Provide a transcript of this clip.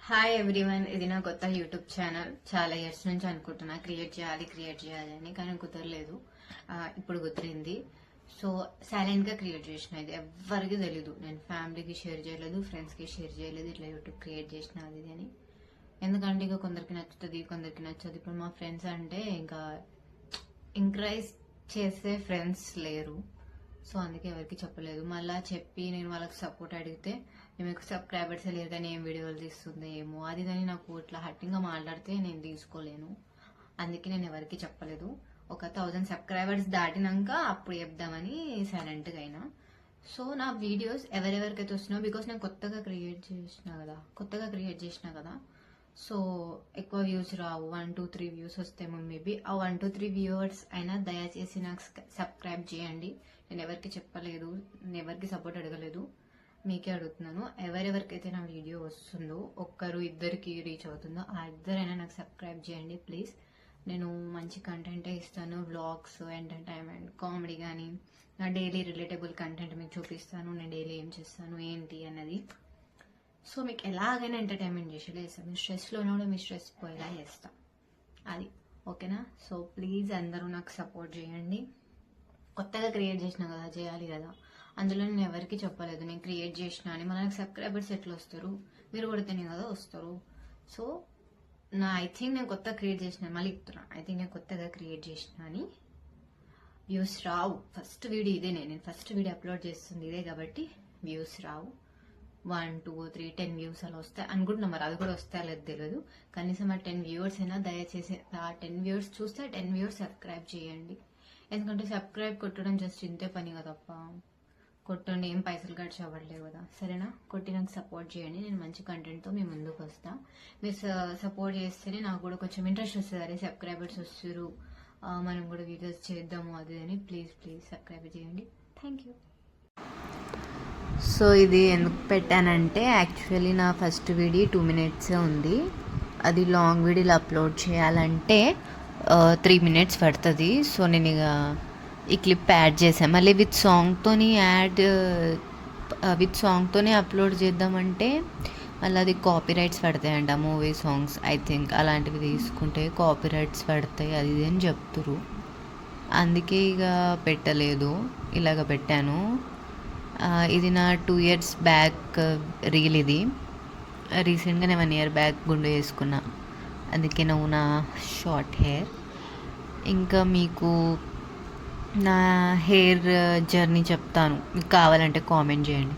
Hi everyone, ఇది నా కొత్త యూట్యూబ్ ఛానల్. చాలా ఇయర్స్ నుంచి అనుకుంటున్నా క్రియేట్ చేయాలి అని, కానీ కుదరలేదు. ఇప్పుడు కుదిరింది. సో సైలెంట్ గా క్రియేట్ చేసిన, ఇది ఎవ్వరికి తెలీదు. నేను ఫ్యామిలీకి షేర్ చేయలేదు, ఫ్రెండ్స్ కి షేర్ చేయలేదు, ఇట్లా యూట్యూబ్ క్రియేట్ చేసిన అది అని. ఎందుకంటే ఇక కొందరికి నచ్చుతుంది, కొందరికి నచ్చదు. ఇప్పుడు మా ఫ్రెండ్స్ అంటే ఇంకా ఎంకరేజ్ చేసే ఫ్రెండ్స్ లేరు. సో అందుకే ఎవరికి చెప్పలేదు. మళ్ళీ చెప్పి నేను వాళ్ళకి సపోర్ట్ అడిగితే మీకు సబ్స్క్రైబర్స్ లేరు కానీ ఏం వీడియోలు తీస్తుంది ఏమో అది కానీ నాకు ఇట్లా హట్టింగ్గా మాట్లాడితే నేను తీసుకోలేను. అందుకే నేను ఎవరికి చెప్పలేదు. ఒక 1000 సబ్స్క్రైబర్స్ దాటినాక అప్పుడు చెప్దామని సైలెంట్గా అయినా. సో నా వీడియోస్ ఎవరెవరికైతే వస్తున్నాయో, బికాస్ నేను కొత్తగా క్రియేట్ చేసిన కదా సో ఎక్కువ వ్యూస్ రావు. 1 2 3 వ్యూస్ వస్తేమో మేబీ. ఆ 1 2 3 వ్యూవర్స్ అయినా దయచేసి నాకు సబ్స్క్రైబ్ చేయండి. నేను ఎవరికి చెప్పలేదు, నేను ఎవరికి సపోర్ట్ అడగలేదు, మీకే అడుగుతున్నాను. ఎవరెవరికైతే నా వీడియో వస్తుందో, ఒక్కరు ఇద్దరికి రీచ్ అవుతుందో, ఆ ఇద్దరైనా నాకు సబ్స్క్రైబ్ చేయండి ప్లీజ్. నేను మంచి కంటెంటే ఇస్తాను. వ్లాగ్స్, ఎంటర్టైన్మెంట్, కామెడీ కానీ నా డైలీ రిలేటబుల్ కంటెంట్ మీకు చూపిస్తాను. నేను డైలీ ఏం చేస్తాను ఏంటి అన్నది. సో మీకు ఎలాగైనా ఎంటర్టైన్మెంట్ చేసేలా చేస్తాను. మీ స్ట్రెస్లో కూడా మీ స్ట్రెస్ పోయేలా చేస్తా, అది ఓకేనా. సో ప్లీజ్ అందరూ నాకు సపోర్ట్ చేయండి. కొత్తగా క్రియేట్ చేసినా కదా, చేయాలి కదా. అందులో నేను ఎవరికి చెప్పలేదు నేను క్రియేట్ చేసిన అని. మనకు సబ్స్క్రైబర్స్ ఎట్లా వస్తారు? మీరు కొడితేనే కదా వస్తారు. సో ఐ థింక్ నేను కొత్తగా క్రియేట్ చేసిన, మళ్ళీ చెప్తున్నా, ఐ థింక్ నేను కొత్తగా క్రియేట్ చేసిన అని వ్యూస్ రావు. ఫస్ట్ వీడియో ఇదే, నేను ఫస్ట్ వీడియో అప్లోడ్ చేస్తుంది ఇదే కాబట్టి వ్యూస్ రావు. 1 2 3 10 వ్యూస్ అలా వస్తాయి అనుకుంటున్నా. మరి అది కూడా వస్తాయో లేదు తెలియదు. కనీసం ఆ 10 వ్యూవర్స్ అయినా దయచేసి ఆ 10 వ్యూవర్స్ చూస్తే 10 వ్యూవర్స్ సబ్స్క్రైబ్ చేయండి. ఎందుకంటే సబ్స్క్రైబ్ కొట్టడం జస్ట్ ఇంతే పని కదప్ప. కొట్టండి, ఏం పైసలు ఖర్చు అవ్వట్లేవు కదా. సరేనా, కొట్టి నాకు సపోర్ట్ చేయండి. నేను మంచి కంటెంట్తో మీ ముందుకు వస్తా. మీరు సపోర్ట్ చేస్తేనే నాకు కూడా కొంచెం ఇంట్రెస్ట్ వస్తుంది. అరే సబ్స్క్రైబర్స్ వస్తారు, మనం కూడా వీడియోస్ చేద్దాము అది అని. ప్లీజ్ సబ్స్క్రైబ్ చేయండి. Thank you. సో ఇది ఎందుకు పెట్టానంటే, యాక్చువల్లీ నా ఫస్ట్ వీడియో 2 minutes ఉంది. అది లాంగ్ వీడియోలో అప్లోడ్ చేయాలంటే 3 minutes పడుతుంది. సో నేను ఇక ఈ క్లిప్ యాడ్ చేశాను. మళ్ళీ విత్ సాంగ్తోనే అప్లోడ్ చేద్దామంటే మళ్ళీ అది కాపీ రైట్స్ పడతాయంట. మూవీ సాంగ్స్ ఐ థింక్ అలాంటివి తీసుకుంటే కాపీ రైట్స్ పడతాయి అది అని చెప్తురు. అందుకే ఇక పెట్టలేదు, ఇలాగ పెట్టాను. ఇది నా 2 years బ్యాక్ రీల్. ఇది రీసెంట్గా నేను 1 year బ్యాక్ గుండు వేసుకున్నా, అందుకే నువ్వు నా షార్ట్ హెయిర్. ఇంకా మీకు నా హెయిర్ జర్నీ చెప్తాను, మీకు కావాలంటే కామెంట్ చేయండి.